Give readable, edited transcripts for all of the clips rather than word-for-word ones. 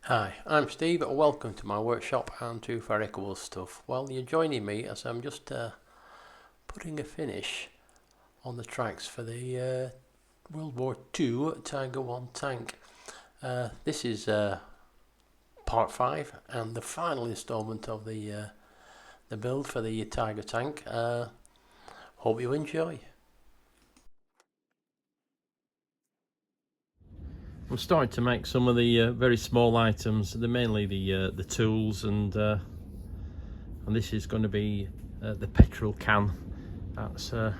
Hi, I'm Steve. Welcome to my workshop and to very cool stuff. Well, you're joining me as I'm just putting a finish on the tracks for the World War II Tiger 1 tank. This is part 5 and the final instalment of the build for the Tiger tank. Hope you enjoy. I'm starting to make some of the very small items. They're mainly the tools, and this is going to be the petrol can that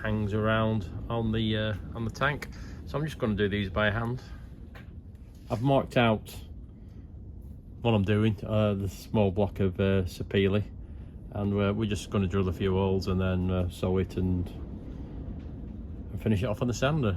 hangs around on the tank. So I'm just going to do these by hand. I've marked out what I'm doing, the small block of sapele, and we're just going to drill a few holes and then sew it and finish it off on the sander.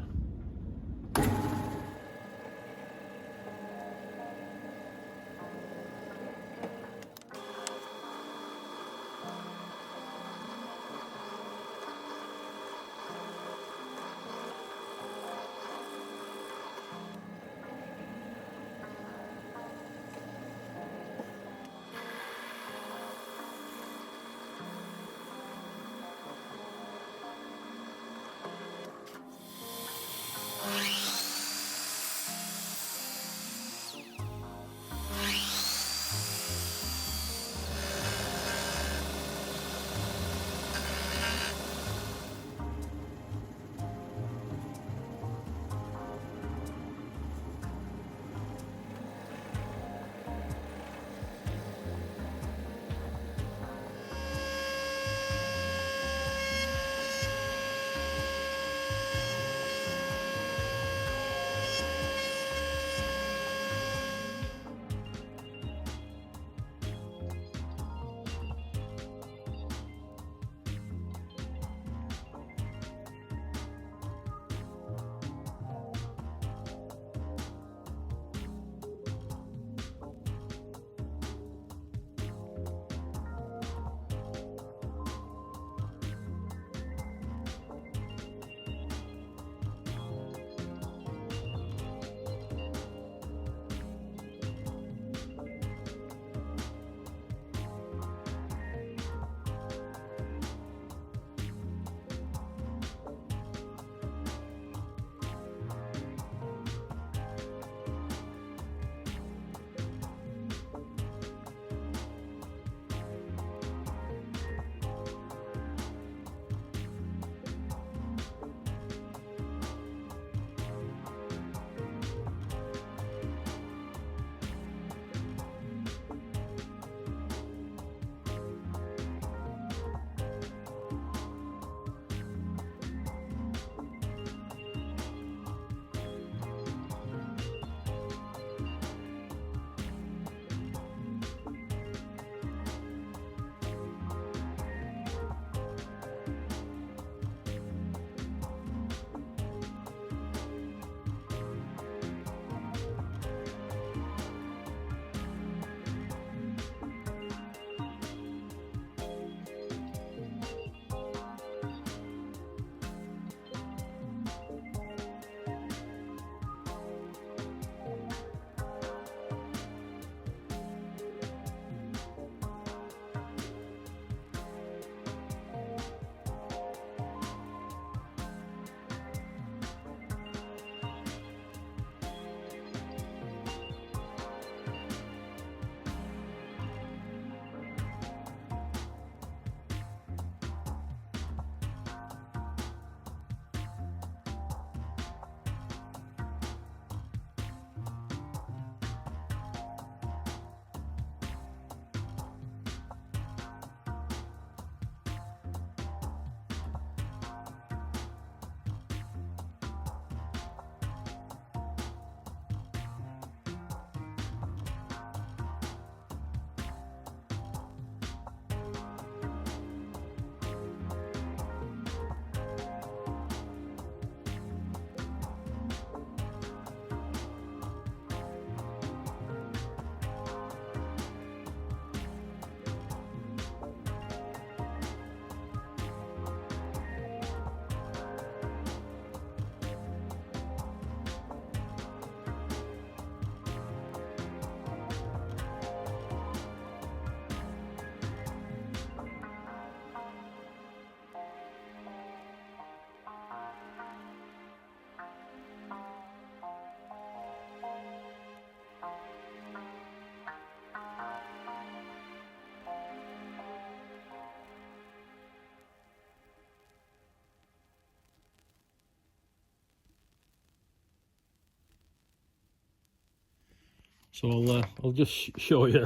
So I'll just show you.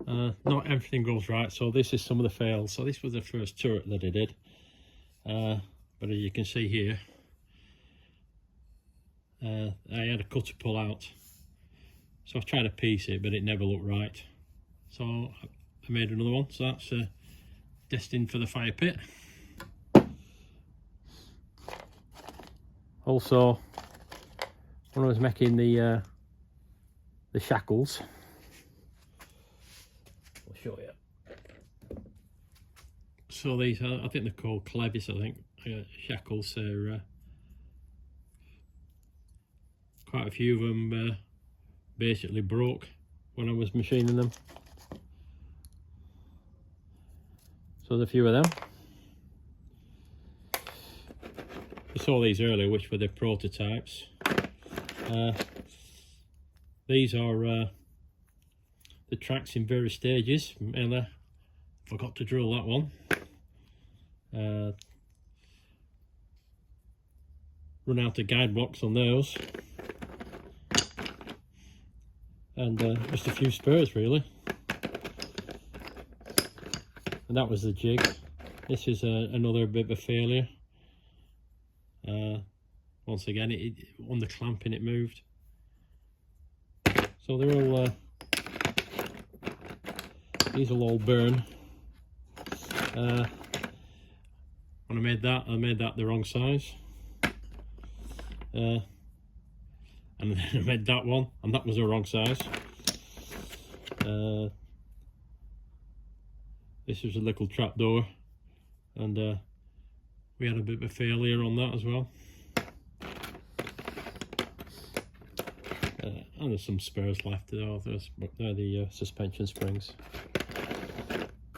Not everything goes right, so this is some of the fails. So this was the first turret that I did, but as you can see here, I had a cutter pull out, so I've tried to piece it, but it never looked right. So I made another one, so that's destined for the fire pit. Also, when I was making the shackles, I'll show you. So these are, I think they're called clevis, I think, shackles. They're quite a few of them basically broke when I was machining them. So there's a few of them. I saw these earlier, which were the prototypes. These are the tracks in various stages, and I forgot to drill that one. Run out of guide blocks on those, and just a few spurs really, and that was the jig. This is another bit of a failure. Once again, on the clamping it moved. So they're all these will all burn. When I made that the wrong size, and then I made that one, and that was the wrong size. This was a little trapdoor, and we had a bit of a failure on that as well. And there's some spares left. They're the suspension springs.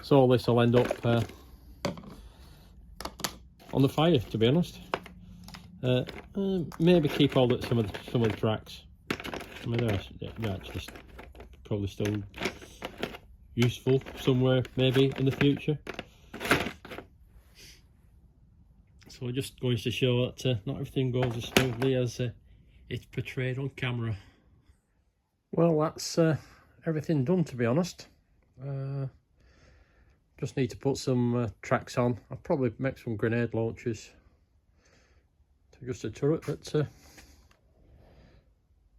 So all this will end up on the fire, to be honest. Maybe keep all some of the tracks. I mean, they're actually probably still useful somewhere, maybe in the future. So just going to show that not everything goes as smoothly as it's portrayed on camera. Well, that's everything done, to be honest. Just need to put some tracks on. I'll probably make some grenade launchers to just a turret, but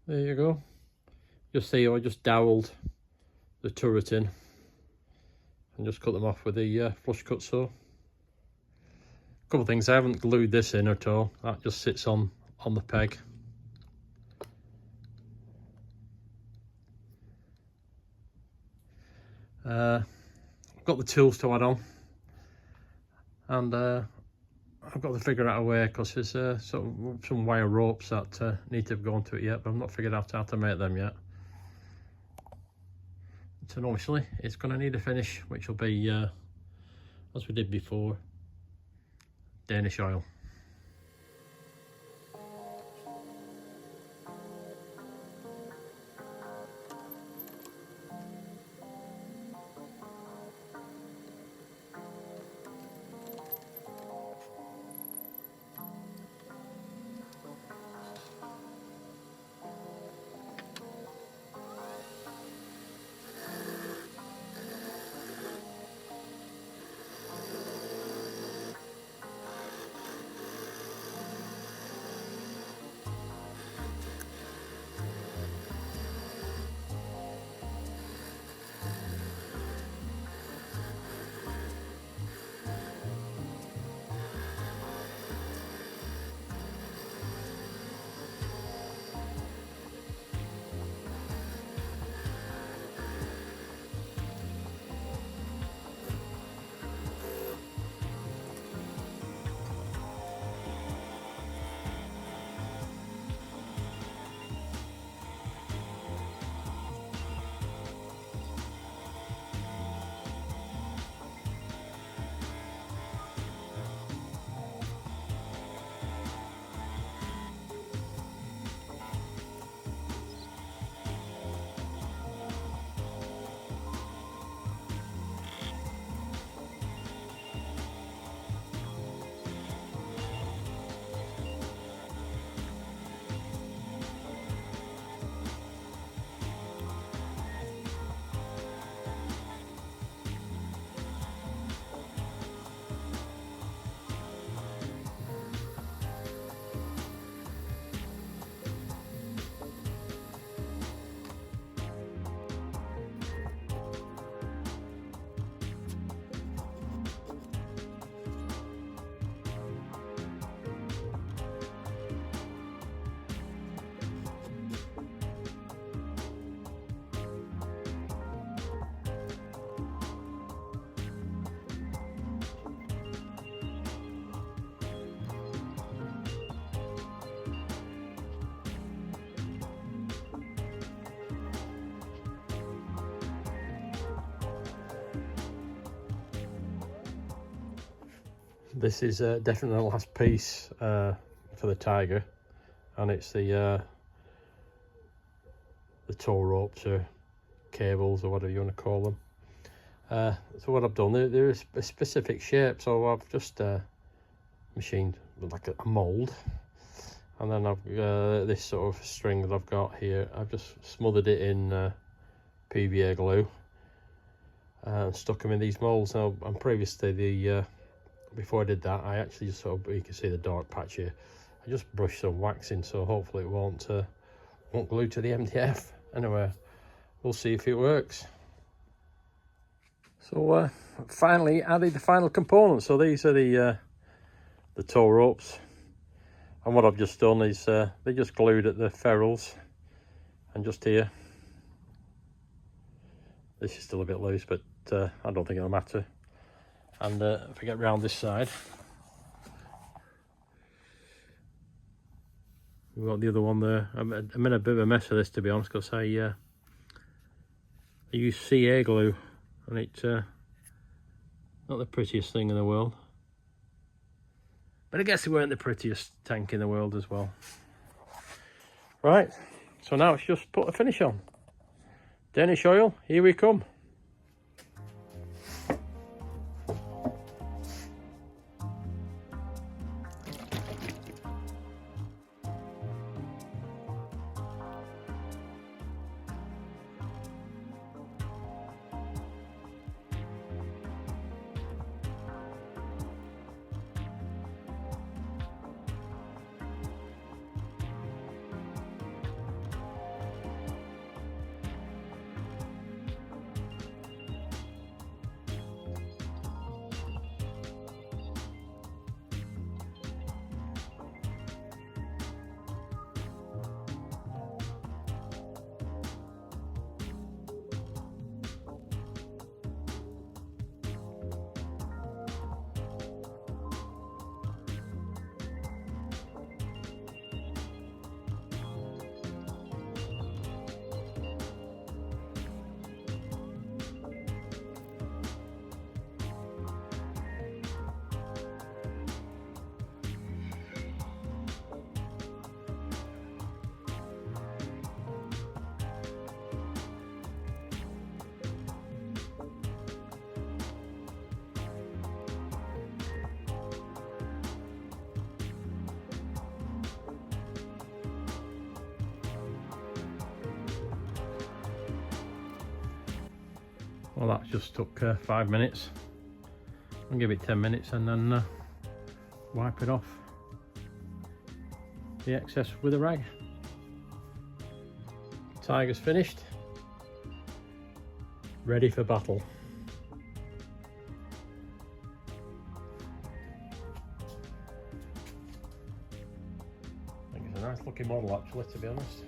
there you go. Just see how I just dowelled the turret in and just cut them off with the flush cut saw. A couple of things, I haven't glued this in at all. That just sits on the peg. I've got the tools to add on, and I've got to figure out a way, because there's some wire ropes that need to go onto it yet, but I've not figured out how to make them yet. So obviously it's going to need a finish, which will be as we did before, Danish oil. This is definitely the last piece for the Tiger, and it's the tow ropes or cables or whatever you want to call them. So what I've done, they're a specific shape, so I've just machined like a mould, and then I've this sort of string that I've got here, I've just smothered it in PVA glue and stuck them in these moulds. Now, and previously, before I did that, I actually just sort of, you can see the dark patch here, I just brushed some wax in, so hopefully it won't glue to the MDF. Anyway, we'll see if it works. So finally added the final components. So these are the tow ropes, and what I've just done is they're just glued at the ferrules, and just here, this is still a bit loose, but I don't think it'll matter. And if I get round this side, we've got the other one there. I'm in a bit of a mess of this, to be honest, because I use CA glue, and it's not the prettiest thing in the world. But I guess it weren't the prettiest tank in the world as well. Right, so now it's just put a finish on. Danish oil, here we come. Well, that just took 5 minutes. I'll give it 10 minutes and then wipe it off the excess with a rag. Tiger's finished, ready for battle. I think it's a nice looking model actually, to be honest.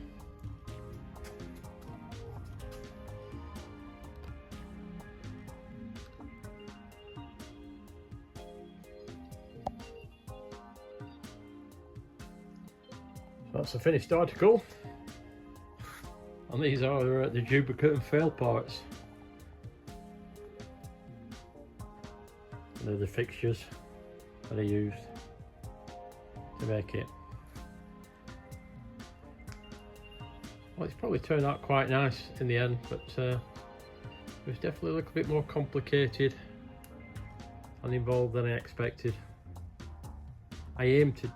That's a finished article, and these are the duplicate and fail parts. They're the fixtures that I used to make it. Well, it's probably turned out quite nice in the end, but it was definitely a little bit more complicated and involved than I expected. I aimed to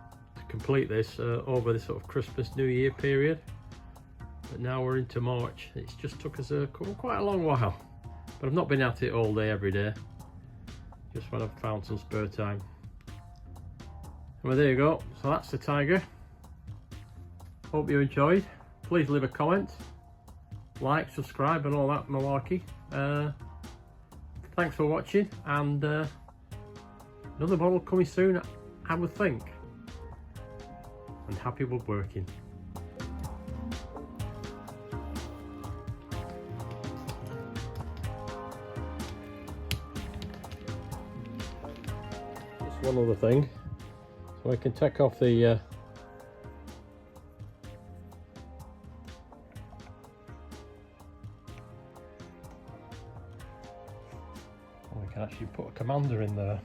complete this over the sort of Christmas New Year period, but now we're into March. It's just took us quite a long while, but I've not been at it all day every day, just when I've found some spare time. Well, there you go. So that's the Tiger. Hope you enjoyed. Please leave a comment, like, subscribe and all that malarkey. Thanks for watching, and another model coming soon, I would think. And happy woodworking. Just one other thing, so I can take off the I can actually put a commander in there.